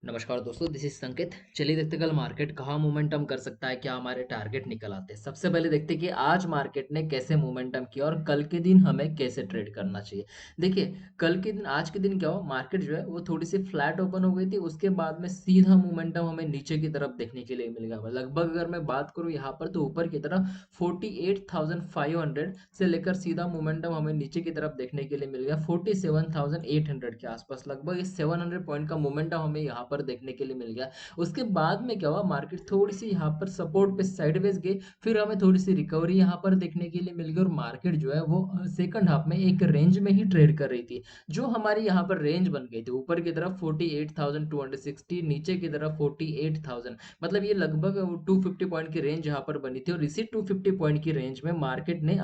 नमस्कार दोस्तों, this is संकेत। चलिए देखते कल मार्केट कहाँ मोमेंटम कर सकता है, क्या हमारे टारगेट निकल आते हैं। सबसे पहले देखते कि आज मार्केट ने कैसे मोमेंटम किया और कल के दिन हमें कैसे ट्रेड करना चाहिए। देखिए, कल के दिन आज के दिन क्या हो, मार्केट जो है वो थोड़ी सी फ्लैट ओपन हो गई थी। उसके बाद में सीधा मोमेंटम हमें नीचे की तरफ देखने के लिए मिल गया। लगभग अगर मैं बात करूँ यहाँ पर तो ऊपर की तरफ 48,500 से लेकर सीधा मोमेंटम हमें नीचे की तरफ देखने के लिए मिल गया 47,800 के आसपास। लगभग इस 700 पॉइंट का मोमेंटम हमें यहाँ पर देखने के लिए मिल गया। उसके बाद में क्या हुआ, मार्केट थोड़ी सी यहाँ पर सपोर्ट पे साइडवेज गई, फिर हमें थोड़ी सी रिकवरी यहाँ पर देखने के लिए मिल गई और मार्केट जो है वो सेकंड हाफ में एक रेंज में ही ट्रेड कर रही थी। जो हमारी यहाँ पर रेंज बन गई थी, ऊपर की तरफ 48,260, नीचे की तरफ 48,000। मतलब ये लगभग 250 पॉइंट की रेंज यहाँ पर बनी थी और इसी 250 पॉइंट की रेंज में मार्केट ने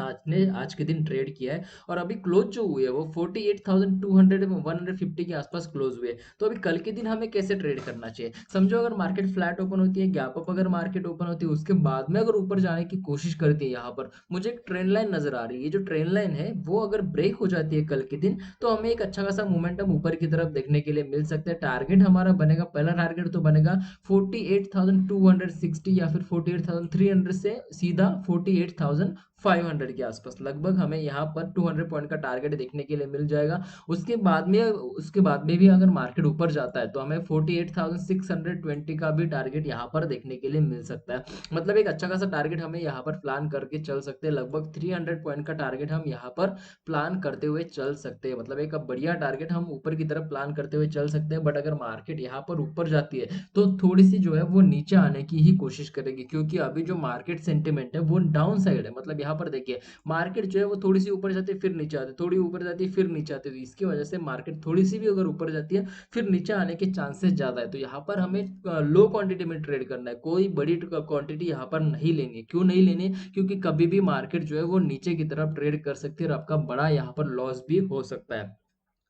आज के दिन ट्रेड किया है। और अभी क्लोज जो हुए वो 48,200 150 के आसपास क्लोज हुए। तो अभी कल के दिन हमें कैसे ट्रेड करना चाहिए, समझो अगर मार्केट फ्लैट ओपन होती है, गैप अप अगर मार्केट ओपन होती है, उसके बाद में अगर ऊपर जाने की कोशिश करती है, यहाँ पर मुझे एक ट्रेंड लाइन नजर आ रही है। ये जो ट्रेंड लाइन है वो अगर ब्रेक हो जाती है कल के दिन, तो हमें एक अच्छा खासा मोमेंटम ऊपर की तरफ देखने के लिए मिल सकता है। टारगेट हमारा बनेगा, पहला टारगेट तो बनेगा 48,260 या फिर 48,300 से सीधा 48,500 के आसपास। लगभग हमें यहाँ पर 200 पॉइंट का टारगेट देखने के लिए मिल जाएगा। उसके बाद में भी अगर मार्केट ऊपर जाता है तो हमें 48,620 का भी टारगेट यहाँ पर देखने के लिए मिल सकता है। मतलब एक अच्छा खासा टारगेट हमें यहाँ पर प्लान करके चल सकते हैं। लगभग 300 पॉइंट का टारगेट हम यहाँ पर प्लान करते हुए चल सकते हैं। मतलब एक बढ़िया टारगेट हम ऊपर की तरफ प्लान करते हुए चल सकते हैं। बट अगर मार्केट यहाँ पर ऊपर जाती है तो थोड़ी सी जो है वो नीचे आने की ही कोशिश करेगी, क्योंकि अभी जो मार्केट सेंटिमेंट है वो डाउन साइड है। मतलब यहाँ पर देखिए, मार्केट जो है वो थोड़ी सी ऊपर जाती है फिर नीचे आती है, थोड़ी ऊपर जाती है फिर नीचे आती है। तो इसकी वजह से मार्केट थोड़ी सी भी अगर ऊपर जाती है फिर नीचे आने के चांसेस ज्यादा है। तो यहाँ पर हमें लो क्वांटिटी में ट्रेड करना है, कोई बड़ी क्वांटिटी यहाँ पर नहीं लेनी है। क्यों नहीं लेनी है? क्योंकि कभी भी मार्केट जो है वो नीचे की तरफ ट्रेड कर सकती है और आपका बड़ा यहाँ पर लॉस भी हो सकता है।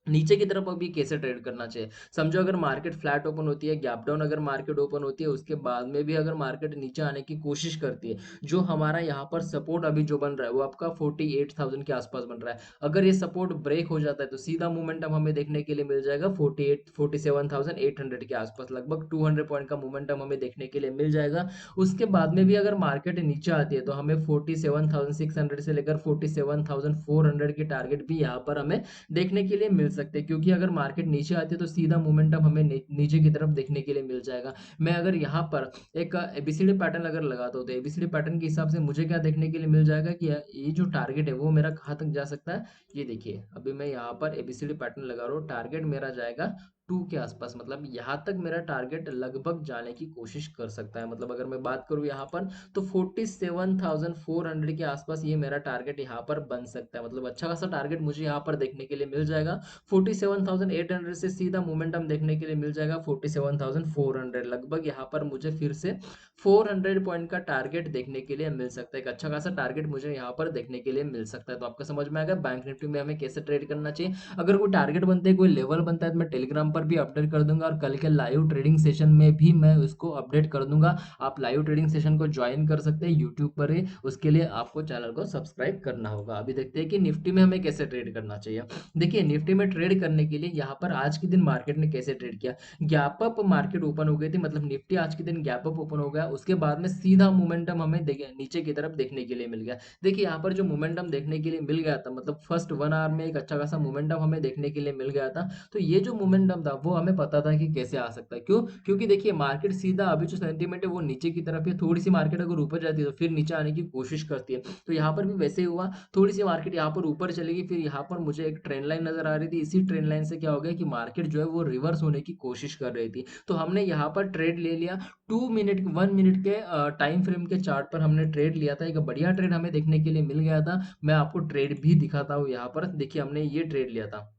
नीचे की तरफ अभी कैसे ट्रेड करना चाहिए, समझो अगर मार्केट फ्लैट ओपन होती है, गैप डाउन अगर मार्केट ओपन होती है, उसके बाद में भी अगर मार्केट नीचे आने की कोशिश करती है, जो हमारा यहाँ पर सपोर्ट अभी जो बन रहा है वो आपका 48,000 के आसपास बन रहा है। अगर ये सपोर्ट ब्रेक हो जाता है तो सीधा मोमेंटम हमें देखने के लिए मिल जाएगा 47,800 के आसपास। लगभग 200 पॉइंट का मोमेंटम हमें देखने के लिए मिल जाएगा। उसके बाद में भी अगर मार्केट नीचे आती है तो हमें 47,600 से लेकर 47,400 के टारगेट भी यहाँ पर हमें देखने के लिए मिल सकते हैं। क्योंकि अगर मार्केट नीचे आती है तो सीधा मोमेंटम हमें नीचे की तरफ देखने के लिए मिल जाएगा। मैं अगर यहाँ पर एक एबीसीडी पैटर्न अगर लगाता हूँ तो एबीसीडी पैटर्न के हिसाब से मुझे क्या देखने के लिए मिल जाएगा कि ये जो टारगेट है वो मेरा कहाँ तक जा सकता है। ये देखिए, अभी मैं यहाँ पर एबीसीडी पैटर्न लगा रहा हूँ, टारगेट मेरा जाएगा 2 के आसपास। मतलब यहाँ तक मेरा टारगेट लगभग जाने की कोशिश कर सकता है। मतलब अगर मैं बात करूँ यहाँ पर तो 47,400 के आसपास ये मेरा टारगेट यहाँ पर बन सकता है। मतलब अच्छा खासा टारगेट मुझे यहाँ पर देखने के लिए मिल जाएगा। 47,800 से सीधा मोमेंटम देखने के लिए मिल जाएगा 47,400। लगभग यहाँ पर मुझे फिर से 400 पॉइंट का टारगेट देखने के लिए मिल सकता है। एक अच्छा खासा टारगेट मुझे यहाँ पर देखने के लिए मिल सकता है। तो आपका समझ में आएगा बैंक निफ्टी में हमें कैसे ट्रेड करना चाहिए। अगर कोई टारगेट बनते हैं, कोई लेवल बनता है तो मैं टेलीग्राम पर भी अपडेट कर दूंगा और कल के लाइव ट्रेडिंग सेशन में भी मैं उसको अपडेट कर दूंगा। आप लाइव ट्रेडिंग सेशन को ज्वाइन कर सकते हैं यूट्यूब पर ही। उसके लिए आपको चैनल को सब्सक्राइब करना होगा। अभी देखते हैं कि निफ्टी में हमें कैसे ट्रेड करना चाहिए। देखिए, निफ्टी में ट्रेड करने के लिए यहाँ पर आज के दिन मार्केट ने कैसे ट्रेड किया, गैप अप मार्केट ओपन हो गई थी। मतलब निफ्टी आज के दिन गैप अप ओपन हो गया, उसके बाद में सीधा मोमेंटम हमें नीचे की तरफ देखने के लिए मिल गया। देखिए, यहाँ पर जो मोमेंटम देखने के लिए मिल गया था, मतलब फर्स्ट 1 आवर में एक अच्छा खासा मोमेंटम हमें देखने के लिए मिल गया था। तो ये जो मोमेंटम था वो हमें पता था कि कैसे आ सकता है। क्यों? क्योंकि देखिए, मार्केट सीधा अभी जो सेंटीमेंट है वो नीचे की तरफ है। थोड़ी सी मार्केट अगर ऊपर जाती है तो फिर नीचे आने की कोशिश करती है। तो यहाँ पर भी वैसे ही हुआ, थोड़ी सी मार्केट यहाँ पर ऊपर चलेगी, फिर यहाँ पर मुझे एक ट्रेंड लाइन नजर आ रही थी। इसी ट्रेंड लाइन से क्या हो गया कि मार्केट जो है वो रिवर्स होने की कोशिश कर रही थी। तो हमने यहाँ पर ट्रेड ले लिया 2 मिनट 1 मिनट के टाइम फ्रेम के चार्ट पर हमने ट्रेड लिया था। एक बढ़िया ट्रेड हमें देखने के लिए मिल गया था। मैं आपको ट्रेड भी दिखाता हूँ। यहाँ पर देखिए, हमने ये ट्रेड लिया था।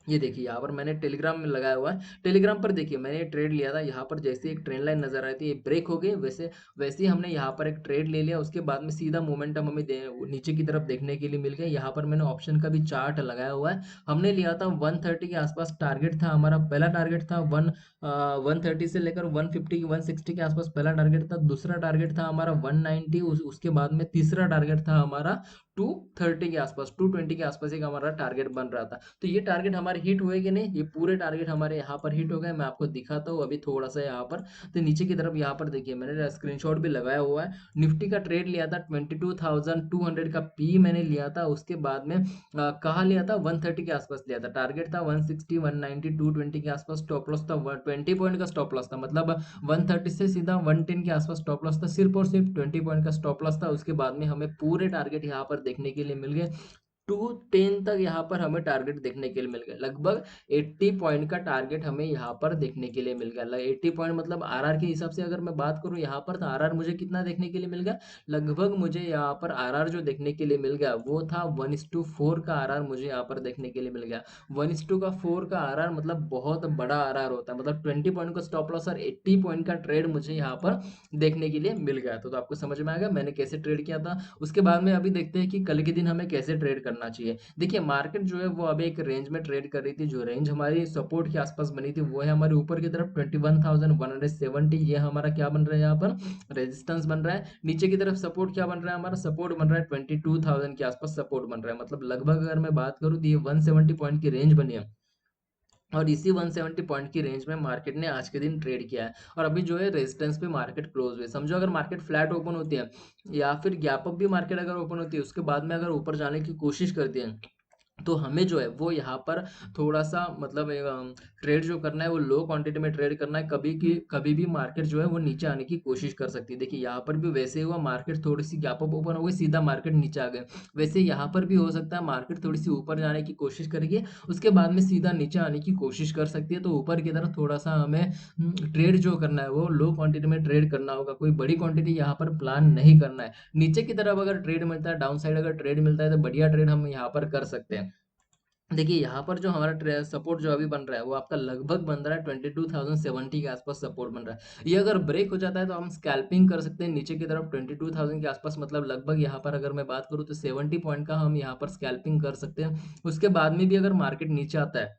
ये देखिए, यहाँ पर मैंने टेलीग्राम में लगाया हुआ है। टेलीग्राम पर देखिए, मैंने ये ट्रेड लिया था। यहाँ पर जैसे एक ट्रेंड लाइन नजर आई थी, ये ब्रेक हो गई, वैसे वैसे ही हमने यहाँ पर एक ट्रेड ले लिया। उसके बाद में सीधा मोमेंटम हमें नीचे की तरफ देखने के लिए मिल गया। यहाँ पर मैंने ऑप्शन का भी चार्ट लगाया हुआ है। हमने लिया था 130 के आसपास टारगेट था हमारा। पहला टारगेट था 130 से लेकर 150 160 के आसपास पहला टारगेट था। दूसरा टारगेट था हमारा 190। उसके बाद में तीसरा टारगेट था हमारा 230 के आसपास, 220 के आसपास एक हमारा टारगेट बन रहा था। तो ये टारगेट हमारे पर हिट हुए कि नहीं, ये पूरे टारगेट हमारे यहाँ पर हिट हो गए। मैं आपको दिखाता हूँ अभी थोड़ा सा यहाँ पर। तो नीचे की तरफ यहाँ पर देखिए मैंने स्क्रीनशॉट भी लगाया हुआ है। निफ्टी का ट्रेड लिया था 22,200 का पी मैंने लिया था। उसके बाद में कहाँ लिया था, 130 के आसपास लिया था। टारगेट था 160, 190, 220 के आसपास। स्टॉप लॉस था 20 पॉइंट का स्टॉप लॉस था, मतलब 130 से सीधा 110 के आसपास स्टॉप लॉस था। सिर्फ और सिर्फ 20 पॉइंट का स्टॉप लॉस था। उसके बाद में हमें पूरे टारगेट यहाँ पर देखने के लिए मिल गए। 210 तक यहाँ पर हमें टारगेट देखने के लिए मिल गया। लगभग 80 पॉइंट का टारगेट हमें यहाँ पर देखने के लिए मिल गया। 80 पॉइंट मतलब आरआर के हिसाब से अगर मैं बात करूँ यहाँ पर, तो आरआर मुझे कितना देखने के लिए मिल गया, लगभग मुझे यहाँ पर आरआर जो देखने के लिए मिल गया वो था 1:4 का आरआर मुझे यहाँ पर देखने के लिए मिल गया। 1:4 का आरआर मतलब बहुत बड़ा आरआर होता है, मतलब 20 पॉइंट का स्टॉप लॉस और 80 पॉइंट का ट्रेड मुझे यहाँ पर देखने के लिए मिल गया। तो आपको समझ में आ गया मैंने कैसे ट्रेड किया था। उसके बाद में अभी देखते हैं कि कल के दिन हमें कैसे ट्रेड करना चाहिए। देखिए मार्केट जो है वो अभी एक रेंज में ट्रेड कर रही थी। जो रेंज हमारी सपोर्ट के आसपास बनी थी वो है हमारे ऊपर की तरफ 21,170। ये हमारा क्या बन रहा है, यहाँ पर रेजिस्टेंस बन रहा है। नीचे की तरफ सपोर्ट क्या बन रहा है, हमारा सपोर्ट बन रहा है 22,000 के आसपास सपोर्ट बन रहा है। मतलब लगभग अगर मैं बात करूँ तो ये 170 पॉइंट की रेंज बनी है। और इसी 170 पॉइंट की रेंज में मार्केट ने आज के दिन ट्रेड किया है। और अभी जो है रेजिस्टेंस पे मार्केट क्लोज हुई। समझो अगर मार्केट फ्लैट ओपन होती है या फिर गैप अप भी मार्केट अगर ओपन होती है, उसके बाद में अगर ऊपर जाने की कोशिश करती है, तो हमें जो है वो यहाँ पर थोड़ा सा मतलब ट्रेड जो करना है वो लो क्वांटिटी में ट्रेड करना है। कभी भी मार्केट जो है वो नीचे आने की कोशिश कर सकती है। देखिए यहाँ पर भी वैसे हुआ, मार्केट थोड़ी सी गैप अप ओपन हो गई, सीधा मार्केट नीचे आ गए। वैसे यहाँ पर भी हो सकता है मार्केट थोड़ी सी ऊपर जाने की कोशिश करेगी, उसके बाद में सीधा नीचे आने की कोशिश कर सकती है। तो ऊपर की तरफ थोड़ा सा हमें ट्रेड जो करना है वो लो क्वांटिटी में ट्रेड करना होगा। कोई बड़ी क्वांटिटी यहाँ पर प्लान नहीं करना है। नीचे की तरफ अगर ट्रेड मिलता है, डाउन साइड अगर ट्रेड मिलता है, तो बढ़िया ट्रेड हम यहाँ पर कर सकते हैं। देखिए यहाँ पर जो हमारा सपोर्ट जो अभी बन रहा है वो आपका लगभग बन रहा है 22,070 के आसपास सपोर्ट बन रहा है। ये अगर ब्रेक हो जाता है तो हम स्कैल्पिंग कर सकते हैं नीचे की तरफ 22,000 के आसपास। मतलब लगभग यहाँ पर अगर मैं बात करूँ तो 70 पॉइंट का हम यहाँ पर स्कैल्पिंग कर सकते हैं। उसके बाद में भी अगर मार्केट नीचे आता है,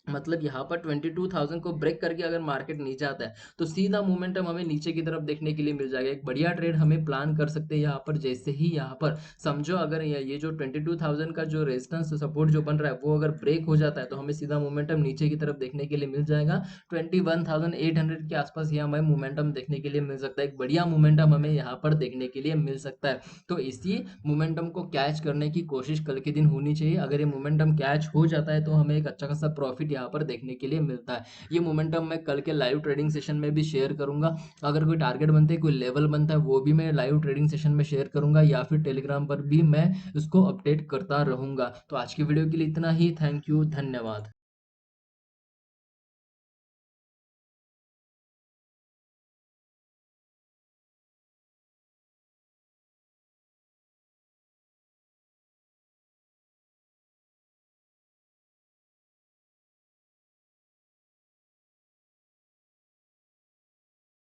मतलब यहाँ पर 22,000 को ब्रेक करके अगर मार्केट नीचे आता है, तो सीधा मोमेंटम हमें नीचे की तरफ देखने के लिए मिल जाएगा। एक बढ़िया ट्रेड हमें प्लान कर सकते हैं यहाँ पर। जैसे ही यहाँ पर समझो अगर ये जो 22,000 का जो रेजिस्टेंस सपोर्ट जो बन रहा है वो अगर ब्रेक हो जाता है, तो हमें सीधा मोमेंटम नीचे की तरफ देखने के लिए मिल जाएगा। 21,800 के आसपास ये हमें मोमेंटम देखने के लिए मिल सकता है। एक बढ़िया मोमेंटम हमें यहाँ पर देखने के लिए मिल सकता है। तो इसी मोमेंटम को कैच करने की कोशिश कल के दिन होनी चाहिए। अगर ये मोमेंटम कैच हो जाता है तो हमें एक अच्छा खासा प्रॉफिट यहाँ पर देखने के लिए मिलता है। ये मोमेंटम मैं कल के लाइव ट्रेडिंग सेशन में भी शेयर करूंगा। अगर कोई टारगेट बनते हैं, कोई लेवल बनता है, वो भी मैं लाइव ट्रेडिंग सेशन में शेयर करूंगा, या फिर टेलीग्राम पर भी मैं इसको अपडेट करता रहूंगा। तो आज की वीडियो के लिए इतना ही। थैंक यू, धन्यवाद।